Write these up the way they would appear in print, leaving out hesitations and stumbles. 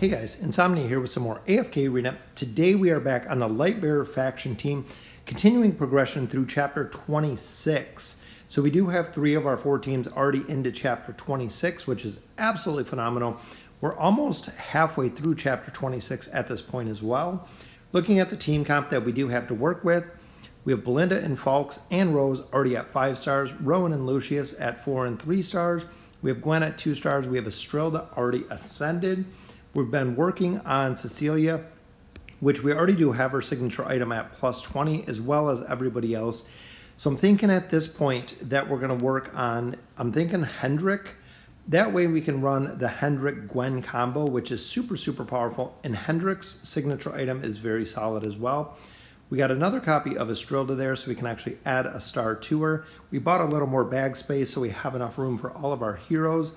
Hey guys, Insomnia here with some more AFK Arena. Today we are back on the Lightbearer faction team, continuing progression through chapter 26. So we do have 3 of our 4 teams already into chapter 26, which is absolutely phenomenal. We're almost halfway through chapter 26 at this point as well. Looking at the team comp that we do have to work with, we have Belinda and Falks and Rose already at 5 stars, Rowan and Lucius at 4 and 3 stars. We have Gwen at 2 stars. We have Estrilda already ascended. We've been working on Cecilia, which we already do have her signature item at plus 20, as well as everybody else. So I'm thinking at this point that we're going to work on, I'm thinking Hendrik. That way we can run the Hendrik-Gwen combo, which is super, super powerful. And Hendrik's signature item is very solid as well. We got another copy of Estrilda there, so we can actually add a star to her. We bought a little more bag space, so we have enough room for all of our heroes.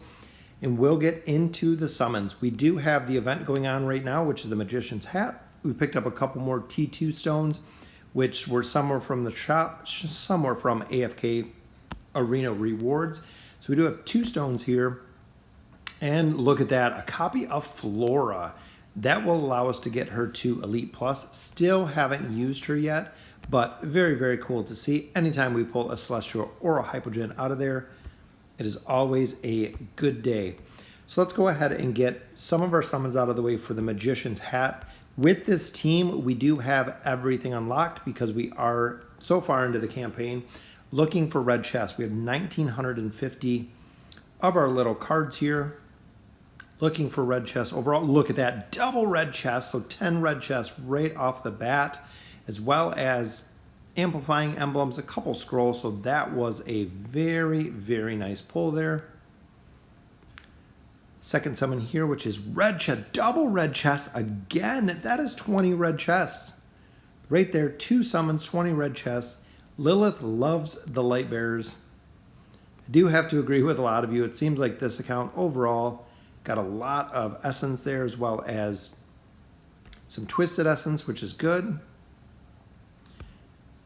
And we'll get into the summons. We do have the event going on right now, which is the Magician's Hat. We picked up a couple more T2 stones, which were somewhere from the shop, somewhere from AFK Arena rewards. So we do have 2 stones here. And look at that, a copy of Flora. That will allow us to get her to Elite Plus. Still haven't used her yet, but very, very cool to see. Anytime we pull a Celestial or a Hypogen out of there, it is always a good day. So let's go ahead and get some of our summons out of the way for the Magician's Hat. With this team, we do have everything unlocked because we are so far into the campaign looking for red chests. We have 1,950 of our little cards here. Looking for red chests overall. Look at that, double red chests, so 10 red chests right off the bat, as well as amplifying emblems, a couple scrolls, so that was a very, very nice pull there. Second summon here, which is red chest, double red chests again. That is 20 red chests. Right there, 2 summons, 20 red chests. Lilith loves the Lightbearers. I do have to agree with a lot of you. It seems like this account overall got a lot of essence there, as well as some twisted essence, which is good.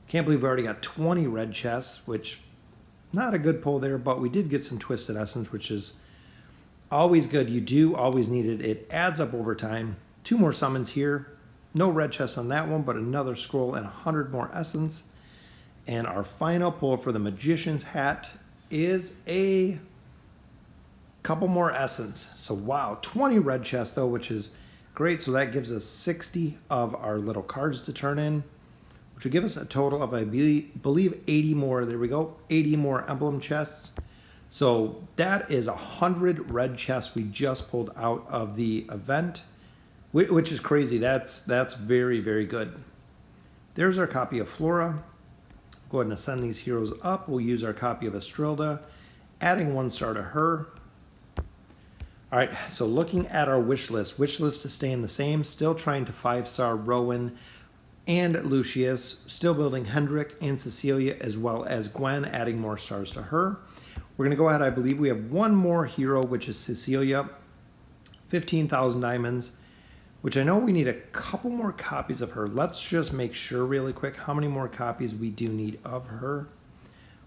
Can't believe we already got 20 red chests, which not a good pull there, but we did get some twisted essence, which is always good. You do always need it. It adds up over time. 2 more summons here. No red chests on that one, but another scroll and 100 more essence. And our final pull for the Magician's Hat is a couple more essence. So wow, 20 red chests though, which is great. So that gives us 60 of our little cards to turn in, which will give us a total of, I believe, 80 more. There we go, 80 more emblem chests. So that is 100 red chests we just pulled out of the event, which is crazy. That's very, very good. There's our copy of Flora. Go ahead and ascend these heroes up. We'll use our copy of Estrilda, adding 1 star to her. All right, so looking at our wish list is staying the same. Still trying to 5-star Rowan and Lucius, still building Hendrik and Cecilia, as well as Gwen, adding more stars to her. We're going to go ahead, I believe we have 1 more hero, which is Cecilia, 15,000 diamonds, which I know we need a couple more copies of her. Let's just make sure really quick how many more copies we do need of her,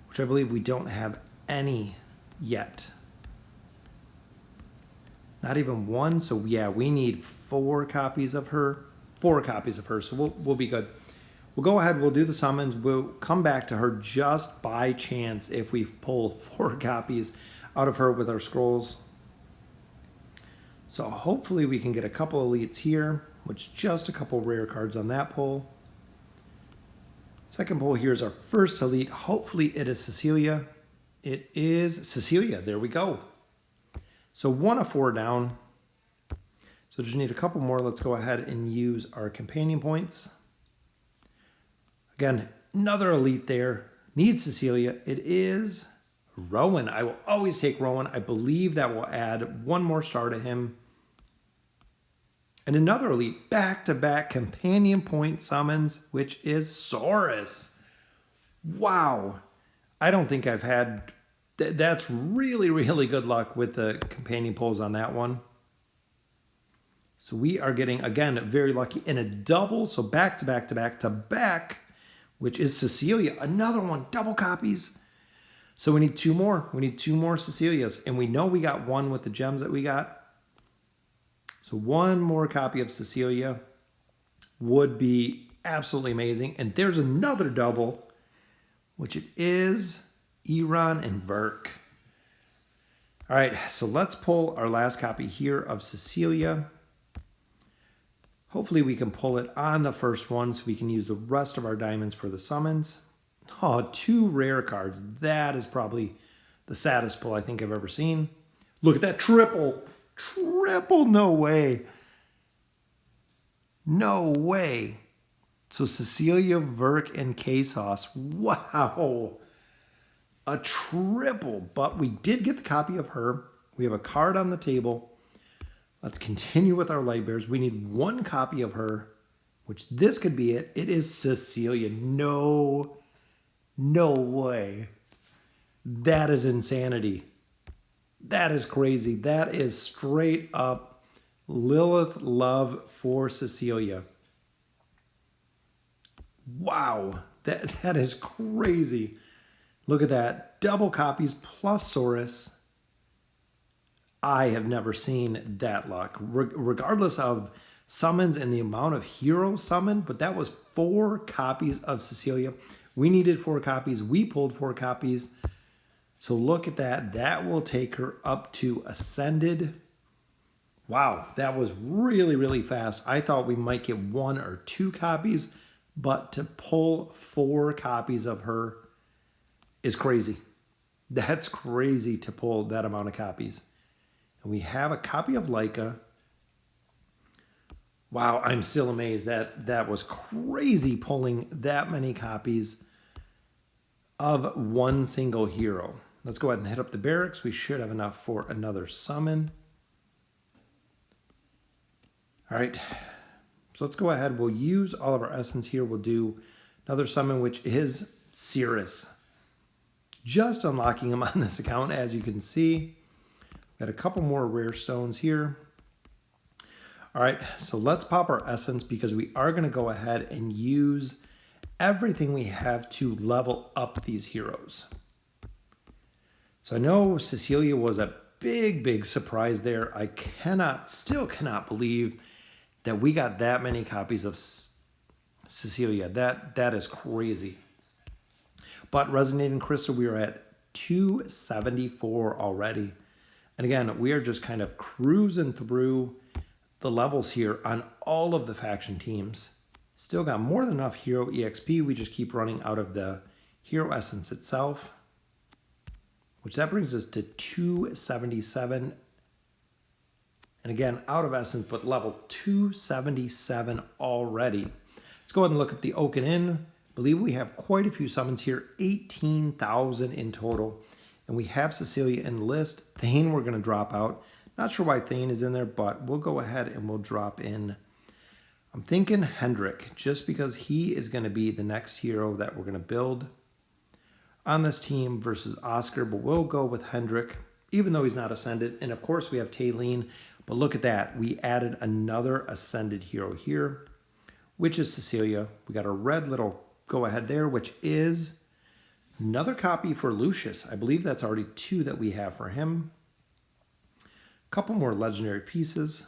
which I believe we don't have any yet. Not even 1, so yeah, we need 4 copies of her. 4 copies of her, so we'll be good. We'll go ahead, we'll do the summons. We'll come back to her just by chance if we pull 4 copies out of her with our scrolls. So hopefully we can get a couple elites here, which just a couple rare cards on that pull. Second pull here is our first elite. Hopefully it is Cecilia. It is Cecilia, there we go. So 1 of 4 down. So just need a couple more. Let's go ahead and use our companion points. Again, another elite there. Needs Cecilia. It is Rowan. I will always take Rowan. I believe that will add 1 more star to him. And another elite, back-to-back companion point summons, which is Saurus. Wow. I don't think I've had... That's really, really good luck with the companion pulls on that one. So we are getting, again, very lucky in a double. So back to back to back to back, which is Cecilia. Another one, double copies. So we need 2 more. We need 2 more Cecilias. And we know we got 1 with the gems that we got. So one more copy of Cecilia would be absolutely amazing. And there's another double, which it is Iran and Verk. All right, so let's pull our last copy here of Cecilia. Hopefully we can pull it on the first one so we can use the rest of our diamonds for the summons. Oh, 2 rare cards. That is probably the saddest pull I think I've ever seen. Look at that triple. Triple, no way. No way. So Cecilia, Verk, and K-Sauce. Wow. A triple, but we did get the copy of her. We have a card on the table. Let's continue with our Lightbearers. We need 1 copy of her, which this could be it. It is Cecilia. No way. That is insanity. That is crazy. That is straight up Lilith love for Cecilia. Wow. That is crazy. Look at that. Double copies plus Saurus. I have never seen that luck. Regardless of summons and the amount of heroes summoned, but that was 4 copies of Cecilia. We needed 4 copies. We pulled 4 copies. So look at that. That will take her up to Ascended. Wow, that was really, really fast. I thought we might get 1 or 2 copies, but to pull 4 copies of her is crazy. That's crazy to pull that amount of copies. And we have a copy of Leica. Wow, I'm still amazed that was crazy pulling that many copies of 1 single hero. Let's go ahead and hit up the barracks. We should have enough for another summon. All right, so let's go ahead. We'll use all of our essence here. We'll do another summon, which is Cirrus. Just unlocking him on this account, as you can see. Got a couple more rare stones here. All right, so let's pop our essence because we are going to go ahead and use everything we have to level up these heroes. So I know Cecilia was a big surprise there. I still cannot believe that we got that many copies of Cecilia. That is crazy. But Resonating Crystal, we are at 274 already. And again, we are just kind of cruising through the levels here on all of the faction teams. Still got more than enough hero EXP. We just keep running out of the hero essence itself, which that brings us to 277. And again, out of essence, but level 277 already. Let's go ahead and look at the Oaken Inn. I believe we have quite a few summons here, 18,000 in total. And we have Cecilia in the list. Thane we're going to drop out. Not sure why Thane is in there, but we'll go ahead and we'll drop in. I'm thinking Hendrik, just because he is going to be the next hero that we're going to build on this team versus Oscar. But we'll go with Hendrik, even though he's not Ascended. And of course we have Taylene. But look at that. We added another Ascended hero here, which is Cecilia. We got a red little go ahead there, which is another copy for Lucius. I believe that's already 2 that we have for him. A couple more legendary pieces.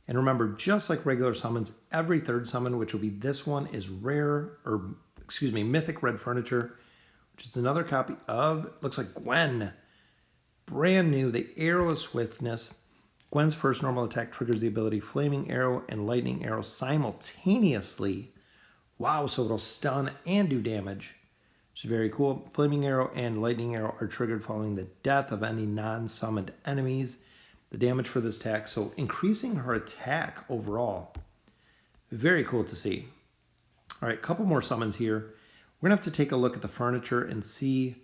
And remember, just like regular summons, every 3rd summon, which will be this one, is Mythic Red Furniture, which is another copy of, looks like Gwen. Brand new, the Arrow of Swiftness. Gwen's first normal attack triggers the ability Flaming Arrow and Lightning Arrow simultaneously. Wow, so it'll stun and do damage. Which is very cool. Flaming Arrow and Lightning Arrow are triggered following the death of any non-summoned enemies. The damage for this attack, so increasing her attack overall. Very cool to see. All right, a couple more summons here. We're going to have to take a look at the furniture and see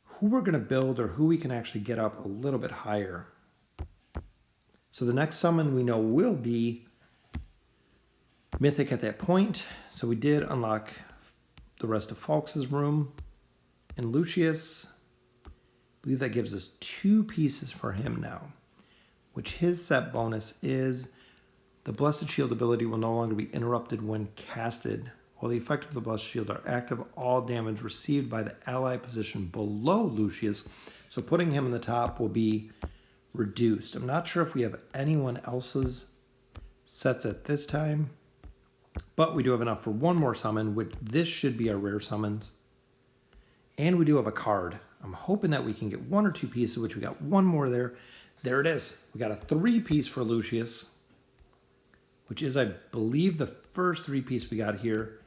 who we're going to build or who we can actually get up a little bit higher. So the next summon we know will be Mythic at that point. So we did unlock the rest of Falk's room. And Lucius, I believe that gives us 2 pieces for him now, which his set bonus is the Blessed Shield ability will no longer be interrupted when casted. While the effect of the Blessed Shield are active, all damage received by the ally position below Lucius. So putting him in the top will be reduced. I'm not sure if we have anyone else's sets at this time, but we do have enough for one more summon, which this should be our rare summons. And we do have a card. I'm hoping that we can get one or two pieces, which we got one more there. There it is. We got a 3-piece for Lucius, which is, I believe, the first 3-piece we got here.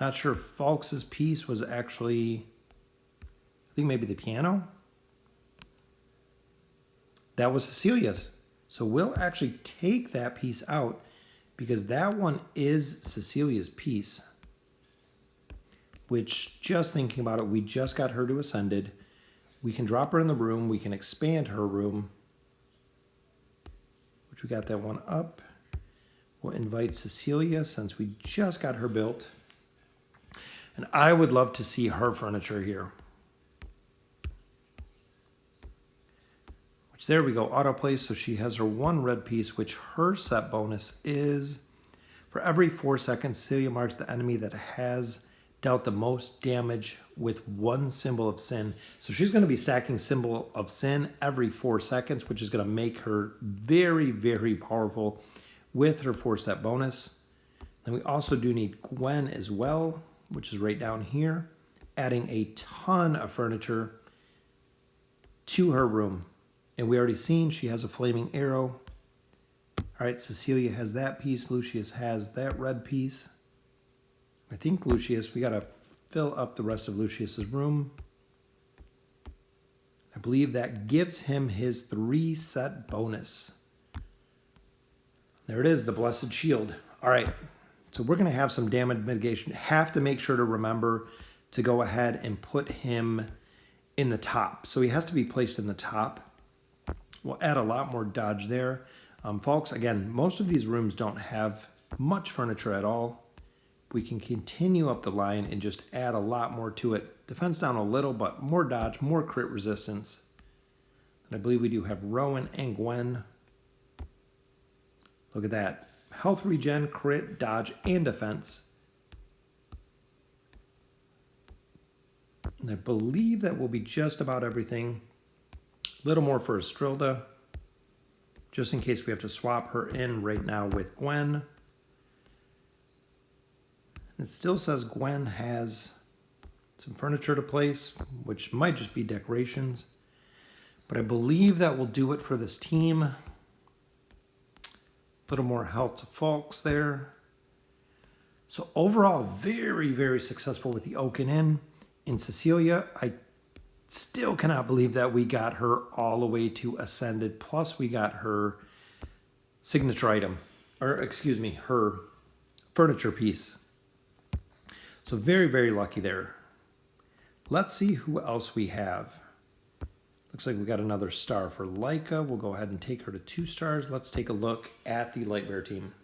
Not sure if Falk's piece was actually, I think maybe the piano. That was Cecilia's. So we'll actually take that piece out because that one is Cecilia's piece. Which, just thinking about it, we just got her to Ascended. We can drop her in the room. We can expand her room. Which we got that one up. We'll invite Cecilia since we just got her built. And I would love to see her furniture here. Which, there we go, autoplay. So she has her one red piece, which her set bonus is, for every 4 seconds, Cecilia marks the enemy that has dealt the most damage with one symbol of sin. So she's going to be stacking symbol of sin every 4 seconds, which is going to make her very, very powerful with her 4-set bonus. Then we also do need Gwen as well, which is right down here, adding a ton of furniture to her room. And we already seen she has a flaming arrow. All right, Cecilia has that piece. Lucius has that red piece. I think Lucius, we got to fill up the rest of Lucius's room. I believe that gives him his 3-set bonus. There it is, the Blessed Shield. All right, so we're going to have some damage mitigation. Have to make sure to remember to go ahead and put him in the top. So he has to be placed in the top. We'll add a lot more dodge there. Folks, again, most of these rooms don't have much furniture at all. We can continue up the line and just add a lot more to it. Defense down a little, but more dodge, more crit resistance. And I believe we do have Rowan and Gwen. Look at that. Health regen, crit, dodge, and defense. And I believe that will be just about everything. A little more for Estrilda, just in case we have to swap her in right now with Gwen. It still says Gwen has some furniture to place, which might just be decorations. But I believe that will do it for this team. A little more help to Falks there. So overall, very, very successful with the Oaken Inn. In Cecilia, I still cannot believe that we got her all the way to Ascended. Plus we got her signature item, or excuse me, her furniture piece. So very, very lucky there. Let's see who else we have. Looks like we got another star for Leica. We'll go ahead and take her to 2 stars. Let's take a look at the Lightbearer team.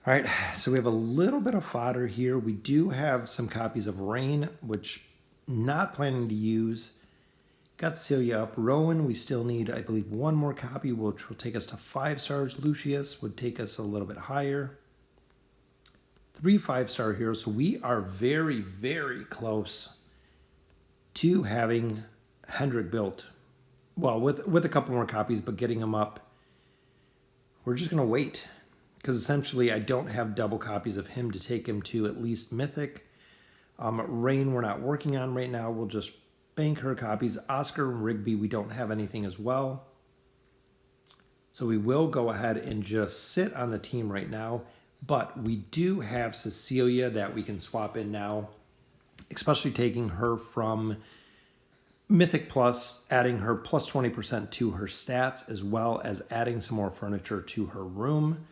All right, so we have a little bit of fodder here. We do have some copies of Rain, which not planning to use. Got Celia up. Rowan, we still need, I believe, 1 more copy, which will take us to 5 stars. Lucius would take us a little bit higher. 3 5-star heroes. So we are very, very close to having Hendrik built. Well, with a couple more copies, but getting them up. We're just going to wait. Because essentially I don't have double copies of him to take him to at least Mythic. Rain we're not working on right now. We'll just bank her copies. Oscar and Rigby, we don't have anything as well. So we will go ahead and just sit on the team right now. But we do have Cecilia that we can swap in now. Especially taking her from Mythic Plus, adding her plus 20% to her stats, as well as adding some more furniture to her room.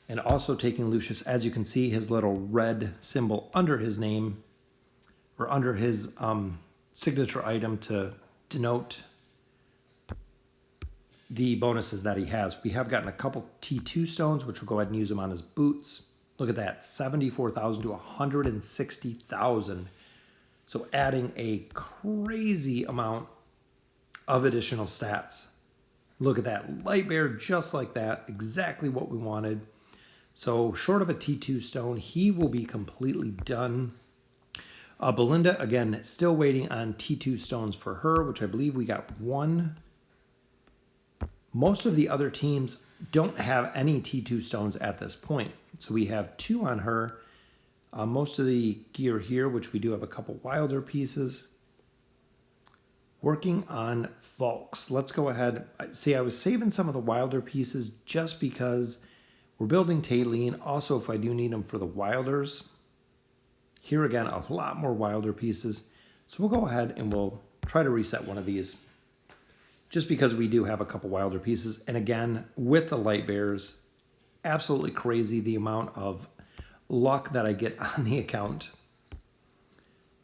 And also taking Lucius, as you can see, his little red symbol under his name, or under his signature item to denote the bonuses that he has. We have gotten a couple T2 stones, which we'll go ahead and use them on his boots. Look at that, 74,000 to 160,000. So adding a crazy amount of additional stats. Look at that, Lightbearer just like that, exactly what we wanted. So short of a T2 stone, he will be completely done. Belinda, again, still waiting on T2 stones for her, which I believe we got 1 Most of the other teams don't have any T2 stones at this point. So we have 2 on her. Most of the gear here, which we do have a couple wilder pieces. Working on Volks. Let's go ahead. See, I was saving some of the wilder pieces just because we're building Taylene. Also, if I do need them for the wilders. Here again, a lot more wilder pieces. So we'll go ahead and we'll try to reset one of these just because we do have a couple wilder pieces. And again, with the Lightbearers, absolutely crazy the amount of luck that I get on the account.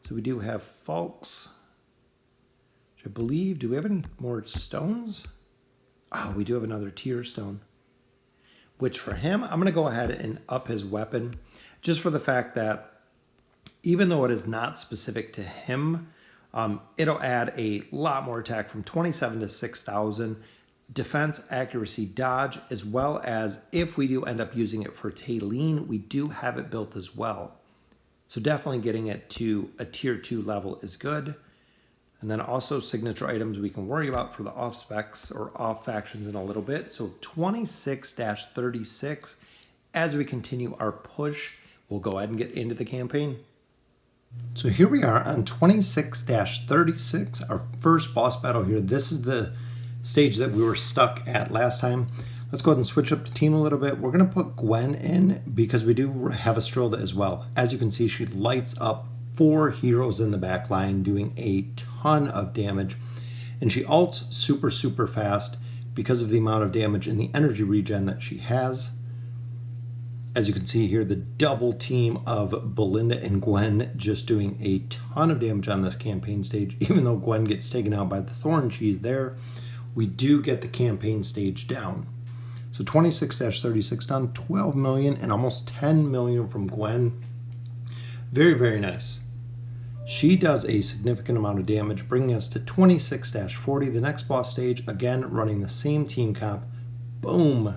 So we do have Volks. I believe, do we have any more stones? Oh, we do have another tier stone. Which for him, I'm going to go ahead and up his weapon. Just for the fact that even though it is not specific to him, it'll add a lot more attack from 27 to 6,000. Defense, accuracy, dodge, as well as if we do end up using it for Taylene, we do have it built as well. So definitely getting it to a tier 2 level is good. And then also signature items we can worry about for the off specs or off factions in a little bit. So 26-36, as we continue our push, we'll go ahead and get into the campaign. So here we are on 26-36, our first boss battle here. This is the stage that we were stuck at last time. Let's go ahead and switch up the team a little bit. We're going to put Gwen in because we do have Estrilda as well. As you can see, she lights up 4 heroes in the back line doing a ton of damage, and she ults super fast because of the amount of damage and the energy regen that she has. As you can see here, the double team of Belinda and Gwen just doing a ton of damage on this campaign stage. Even though Gwen gets taken out by the thorn cheese there, we do get the campaign stage down. So 26-36 done, 12 million and almost 10 million from Gwen. Very nice. She does a significant amount of damage, bringing us to 26-40. The next boss stage, again, running the same team comp. Boom.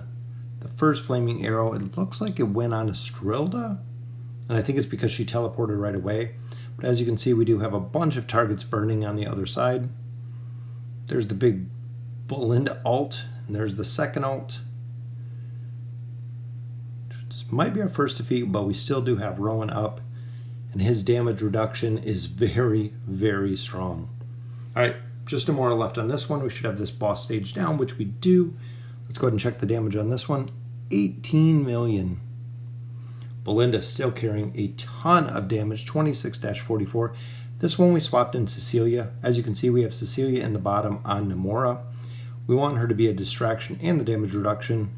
The first flaming arrow. It looks like it went on Estrilda, and I think it's because she teleported right away. But as you can see, we do have a bunch of targets burning on the other side. There's the big Belinda ult, and there's the second ult. This might be our first defeat, but we still do have Rowan up. And his damage reduction is very strong. All right, just a more left on this one. We should have this boss stage down, which we do. Let's go ahead and check the damage on this one. 18 million. Belinda still carrying a ton of damage, 26-44. This one we swapped in Cecilia. As you can see, we have Cecilia in the bottom on Namora. We want her to be a distraction and the damage reduction.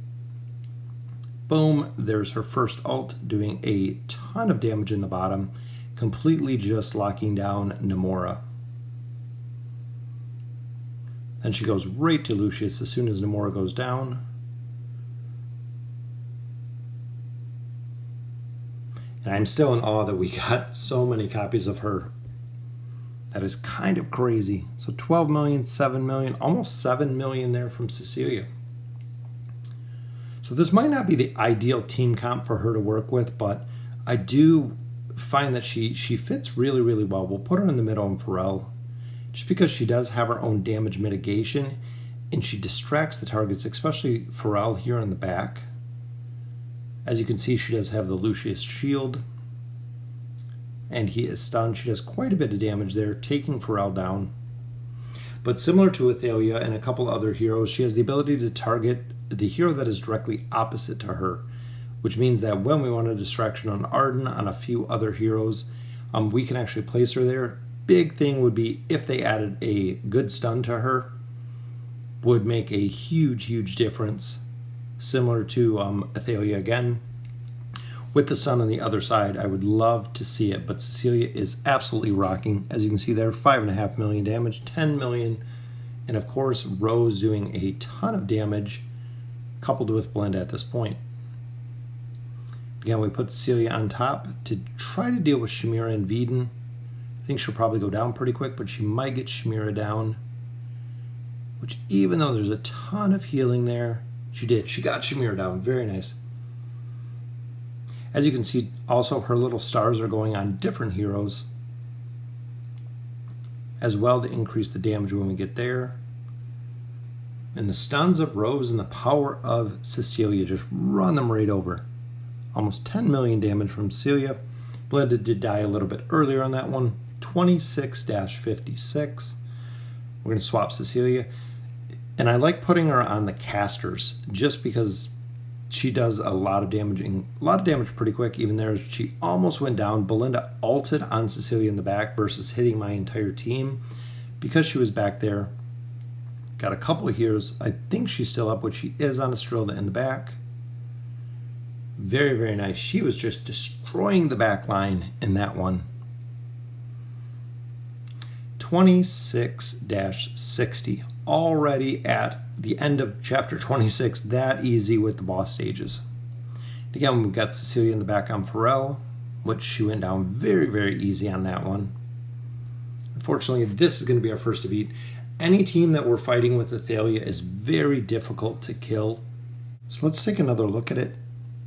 Boom, there's her first ult doing a ton of damage in the bottom, completely just locking down Namora. Then she goes right to Lucius as soon as Namora goes down. And I'm still in awe that we got so many copies of her. That is kind of crazy. So 12 million, 7 million, almost 7 million there from Cecilia. So this might not be the ideal team comp for her to work with, but I do find that she fits really well. We'll put her in the middle in Pharrell, just because she does have her own damage mitigation, and she distracts the targets, especially Pharrell here in the back. As you can see, she does have the Lucius shield, and he is stunned. She does quite a bit of damage there, taking Pharrell down. But similar to Athalia and a couple other heroes, she has the ability to target the hero that is directly opposite to her, which means that when we want a distraction on Arden, on a few other heroes, we can actually place her there. Big thing would be if they added a good stun to her, would make a huge difference, similar to Athalia again. With the sun on the other side, I would love to see it, but Cecilia is absolutely rocking. As you can see there, 5.5 million damage, 10 million, and of course Rose doing a ton of damage, coupled with Belinda at this point. Again, we put Cecilia on top to try to deal with Shamira and Veden. I think she'll probably go down pretty quick, but she might get Shamira down. Which, even though there's a ton of healing there, she did. She got Shamira down. Very nice. As you can see, also her little stars are going on different heroes as well to increase the damage when we get there. And the stuns of Rose and the power of Cecilia just run them right over. Almost 10 million damage from Cecilia. Belinda did die a little bit earlier on that one. 26-56. We're going to swap Cecilia. And I like putting her on the casters just because she does a lot of damage pretty quick. Even there, she almost went down. Belinda ulted on Cecilia in the back versus hitting my entire team. Because she was back there, got a couple of heroes. I think she's still up, which she is on Estrilda in the back. Very, very nice. She was just destroying the back line in that one. 26-60. Already at the end of chapter 26, that easy with the boss stages. Again, we've got Cecilia in the back on Pharrell, which she went down very, very easy on that one. Unfortunately, this is going to be our first defeat. Any team that we're fighting with Athalia is very difficult to kill. So let's take another look at it.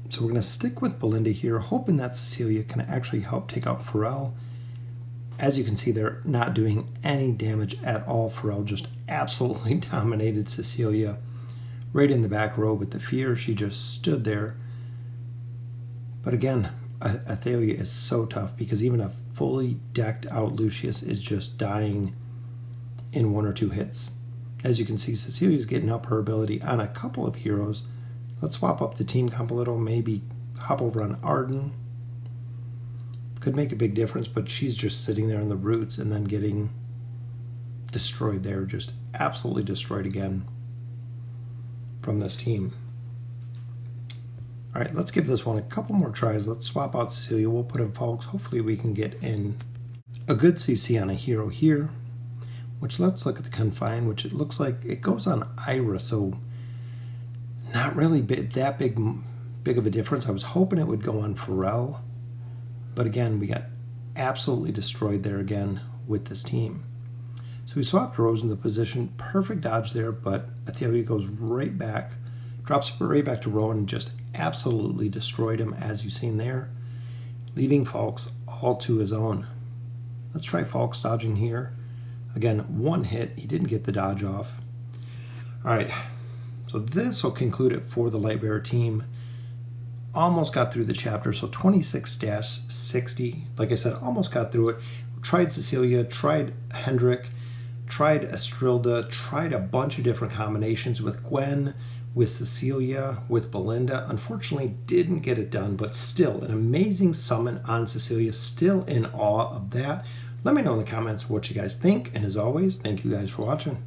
So we're going to stick with Belinda here, hoping that Cecilia can actually help take out Pharrell. As you can see, they're not doing any damage at all. Pharrell just absolutely dominated Cecilia right in the back row with the fear. She just stood there. But again, Athalia is so tough because even a fully decked out Lucius is just dying in 1 or 2 hits. As you can see, Cecilia's getting up her ability on a couple of heroes. Let's swap up the team comp a little, maybe hop over on Arden. Could make a big difference, but she's just sitting there in the roots and then getting destroyed there, just absolutely destroyed again from this team. All right, let's give this one a couple more tries. Let's swap out Cecilia. We'll put in Folks. Hopefully we can get in a good CC on a hero here, which let's look at the Confine, which it looks like it goes on Ira, so not really that big of a difference. I was hoping it would go on Pharrell, but again, we got absolutely destroyed there again with this team. So we swapped Rose in the position. Perfect dodge there, but Athalia goes right back, drops right back to Rowan and just absolutely destroyed him, as you've seen there, leaving Falks all to his own. Let's try Falks dodging here. Again, 1 hit. He didn't get the dodge off. All right, so this will conclude it for the Lightbearer team. Almost got through the chapter, so 26-60. Like I said, almost got through it. Tried Cecilia, tried Hendrik, tried Estrilda, tried a bunch of different combinations with Gwen, with Cecilia, with Belinda. Unfortunately, didn't get it done, but still an amazing summon on Cecilia. Still in awe of that. Let me know in the comments what you guys think, and as always, thank you guys for watching.